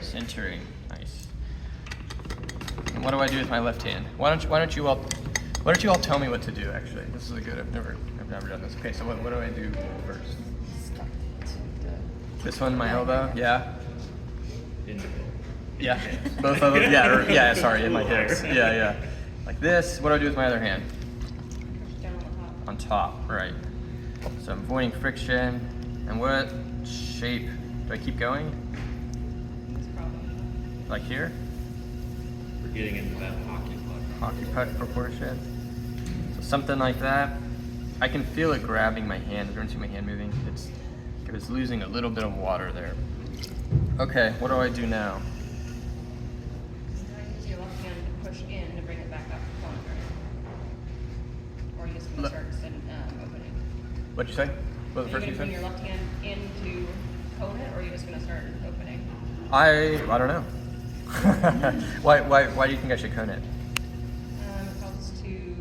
Centering, nice. And what do I do with my left hand? Why don't you all tell me what to do? Actually, this is good. I've never done this. Okay, so what do I do first? Stuck to This one, my elbow. Yeah. In the middle. Yeah. Both of them. Yeah. Yeah. Sorry, in my hips. Yeah. Like this. What do I do with my other hand? On top. Right. So I'm avoiding friction. And what shape do I keep going? Like here? We're getting into that Hockey puck proportion. So something like that. I can feel it grabbing my hand. Everyone see my hand moving? It was losing a little bit of water there. Okay, what do I do now? Use your left hand to push in to bring it back up longer. Or are you just going to start opening? What'd you say? What was the Are first you you going to bring said? your left hand in to cone it, or are you just going to start opening? I don't know. Why do you think I should cone it? It helps to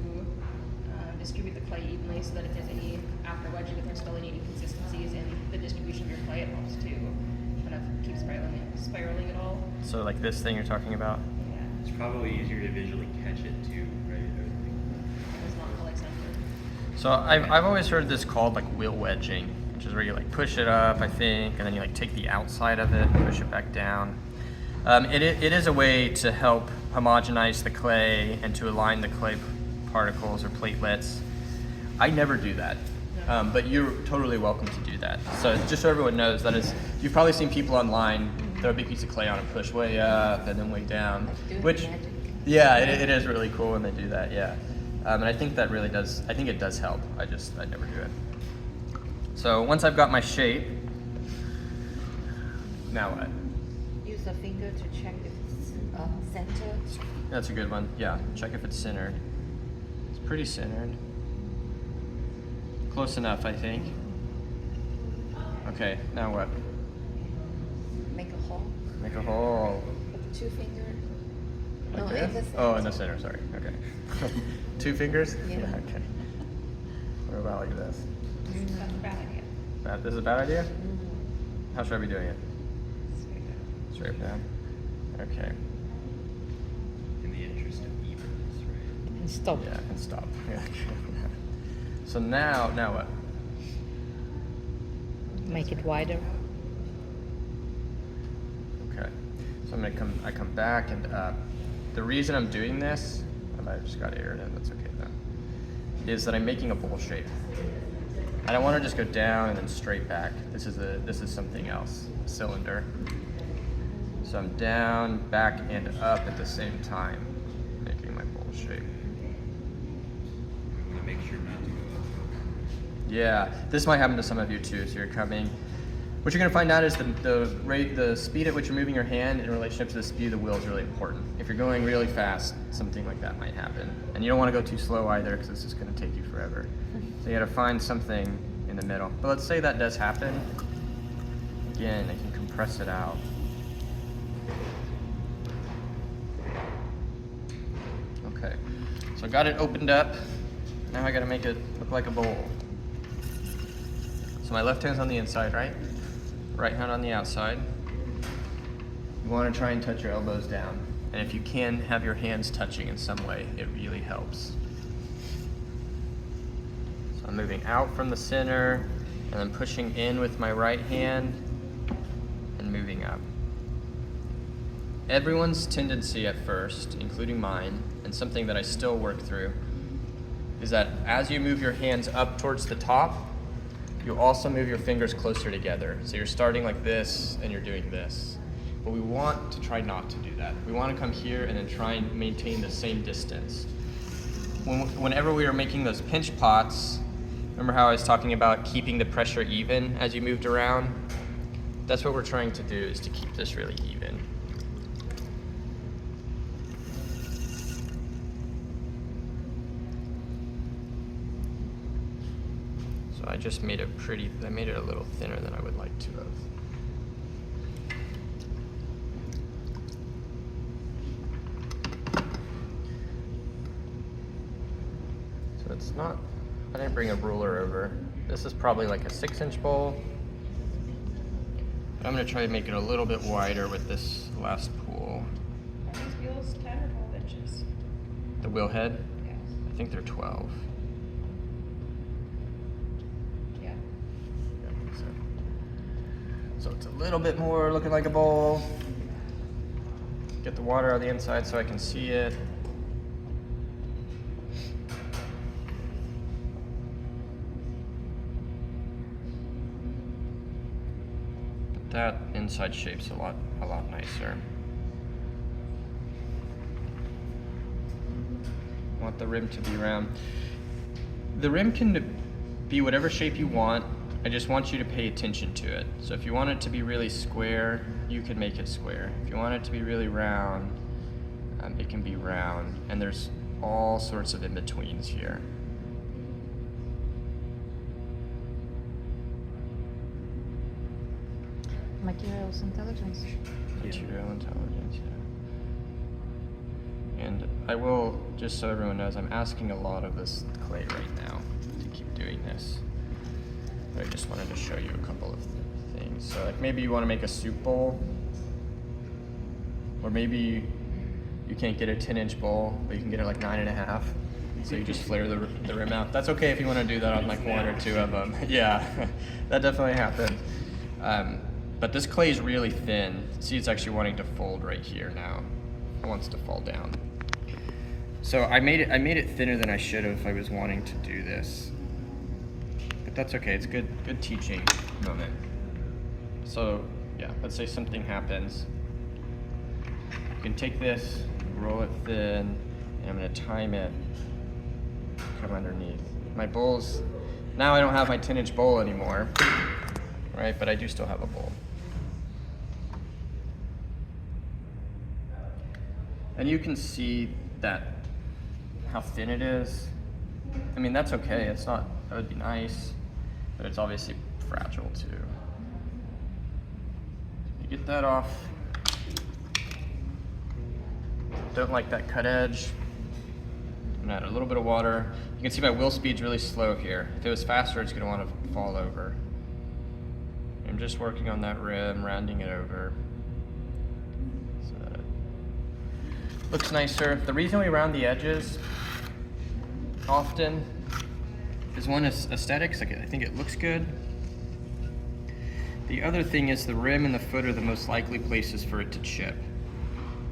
distribute the clay evenly so that if there's any, after wedging, if there's still any inconsistencies in the distribution of your clay, it helps to kind of keep spiraling it all. So like this thing you're talking about? Yeah. It's probably easier to visually catch it too, right? It's not fully centered. So I've always heard this called like wheel wedging, which is where you like push it up, I think, and then you like take the outside of it and push it back down. It is a way to help homogenize the clay and to align the clay particles or platelets. I never do that, but you're totally welcome to do that. So just so everyone knows, that is, you've probably seen people online throw a big piece of clay on and push way up and then way down, which, yeah, it is really cool when they do that, yeah. And I think that really does, I think it does help. I never do it. So once I've got my shape, now what? use a finger to check if it's center. That's a good one. Yeah, check if it's centered. It's pretty centered. Close enough, I think. Okay, now what? Make a hole. Make a hole. With 2 fingers. Like No, this? in the center. Oh, in the center, sorry. Okay. 2 fingers? Yeah. Okay. What about like this? That's a bad idea. This is a bad idea? Mm. How should I be doing it? Straight up. Straight down? Okay. In the interest of evenness, right? And stop. Yeah, and stop. Yeah. So now what? Make it wider. Okay, so I come back and up. The reason I'm doing this, I might have just got aired in, that's okay though, is that I'm making a bowl shape. I don't want to just go down and then straight back. This is something else, a cylinder. So I'm down, back, and up at the same time, making my bowl shape. We want to make sure not to go up. Yeah, this might happen to some of you too. So you're coming. What you're going to find out is the speed at which you're moving your hand in relationship to the speed of the wheel is really important. If you're going really fast, something like that might happen. And you don't want to go too slow either because it's just going to take you forever. So you got to find something in the middle. But let's say that does happen. Again, I can compress it out. Okay, so I got it opened up. Now I got to make it look like a bowl. So my left hand's on the inside, right? Right hand on the outside. You want to try and touch your elbows down. And if you can have your hands touching in some way, it really helps. So I'm moving out from the center and then pushing in with my right hand and moving up. Everyone's tendency at first, including mine, and something that I still work through, is that as you move your hands up towards the top, you also move your fingers closer together. So you're starting like this and you're doing this. But we want to try not to do that. We want to come here and then try and maintain the same distance. Whenever we were making those pinch pots, remember how I was talking about keeping the pressure even as you moved around? That's what we're trying to do, is to keep this really even. So I just made it I made it a little thinner than I would like to have. So it's not, I didn't bring a ruler over. This is probably like a 6-inch bowl. I'm gonna try to make it a little bit wider with this last pool. Are these wheels 10 or 12 inches? The wheel head, Yes. I think they're 12. Yeah. Yeah, so it's a little bit more looking like a bowl. Get the water on the inside so I can see it. That inside shape's a lot nicer. I want the rim to be round. The rim can be whatever shape you want. I just want you to pay attention to it. So if you want it to be really square, you can make it square. If you want it to be really round, it can be round. And there's all sorts of in-betweens here. Materials intelligence. Material intelligence, yeah. And I will, just so everyone knows, I'm asking a lot of this clay right now to keep doing this. But I just wanted to show you a couple of things. So like maybe you want to make a soup bowl, or maybe you can't get a 10-inch bowl, but you can get it like 9.5. So you just flare the rim out. That's okay if you want to do that on like one or two of them. Yeah, that definitely happens. But this clay is really thin. See, it's actually wanting to fold right here now. It wants to fall down. So I made it thinner than I should have if I was wanting to do this. But that's okay, it's good teaching moment. So yeah, let's say something happens. You can take this, roll it thin, and I'm gonna time it, come underneath. My bowls, now I don't have my 10-inch bowl anymore, right? But I do still have a bowl. And you can see that, how thin it is. I mean, that's okay, it's not, that would be nice, but it's obviously fragile too. You get that off. Don't like that cut edge. I'm gonna add a little bit of water. You can see my wheel speed's really slow here. If it was faster, it's gonna wanna fall over. I'm just working on that rim, rounding it over. So that it looks nicer. The reason we round the edges often is one is aesthetics. Like I think it looks good. The other thing is the rim and the foot are the most likely places for it to chip,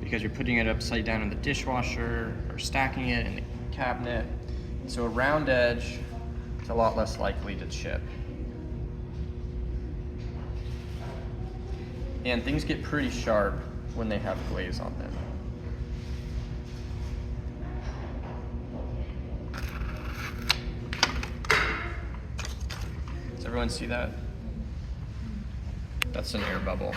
because you're putting it upside down in the dishwasher or stacking it in the cabinet. So a round edge is a lot less likely to chip. And things get pretty sharp when they have glaze on them. Does everyone see that? That's an air bubble.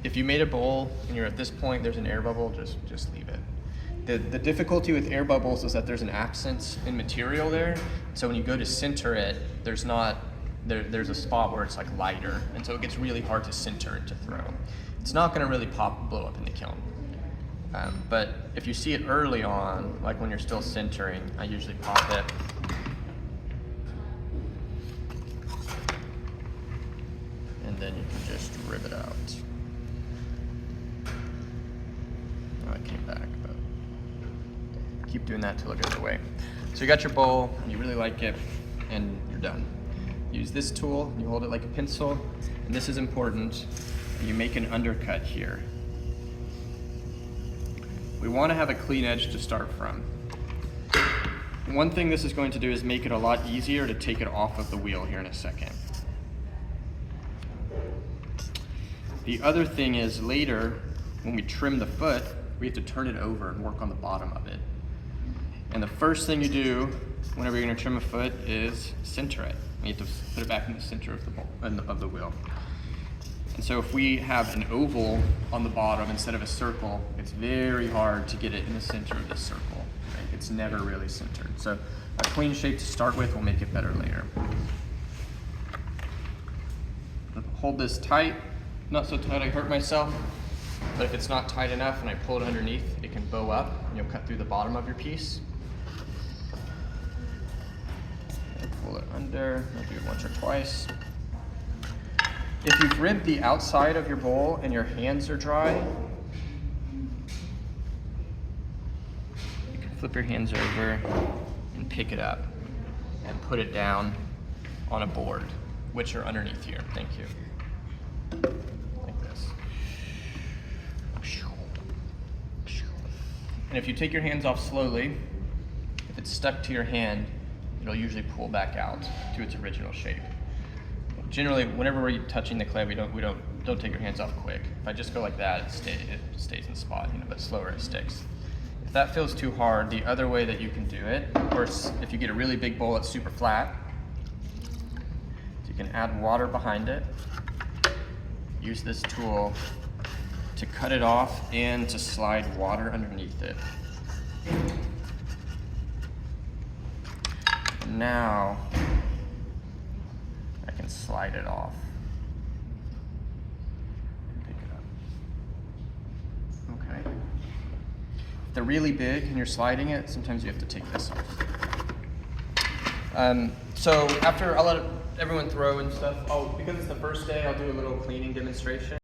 If you made a bowl and you're at this point, there's an air bubble, just leave it. The difficulty with air bubbles is that there's an absence in material there. So when you go to center it, there's a spot where it's like lighter, and so it gets really hard to center and to throw. It's not gonna really blow up in the kiln. But if you see it early on, like when you're still centering, I usually pop it. And then you can just rip it out. Oh, it came back, but keep doing that till it goes away. So you got your bowl, and you really like it, and you're done. Use this tool, you hold it like a pencil, and this is important. You make an undercut here. We want to have a clean edge to start from. One thing this is going to do is make it a lot easier to take it off of the wheel here in a second. The other thing is later, when we trim the foot, we have to turn it over and work on the bottom of it. And the first thing you do whenever you're going to trim a foot is center it. You have to put it back in the center of the bowl, of the wheel. And so if we have an oval on the bottom instead of a circle, it's very hard to get it in the center of the circle. Right? It's never really centered. So a clean shape to start with will make it better later. Hold this tight, not so tight I hurt myself, but if it's not tight enough and I pull it underneath, it can bow up and you'll cut through the bottom of your piece. Pull it under, I'll do it once or twice. If you've ribbed the outside of your bowl and your hands are dry, you can flip your hands over and pick it up and put it down on a board, which are underneath here. Thank you. Like this. And if you take your hands off slowly, if it's stuck to your hand, it'll usually pull back out to its original shape. Generally, whenever we're touching the clay, don't take your hands off quick. If I just go like that, it stays in the spot, but slower it sticks. If that feels too hard, the other way that you can do it, of course, if you get a really big bowl that's super flat, you can add water behind it, use this tool to cut it off and to slide water underneath it. And now I can slide it off and pick it up. Okay. If they're really big and you're sliding it, sometimes you have to take this off. So after I'll let everyone throw and stuff. Oh, because it's the first day, I'll do a little cleaning demonstration.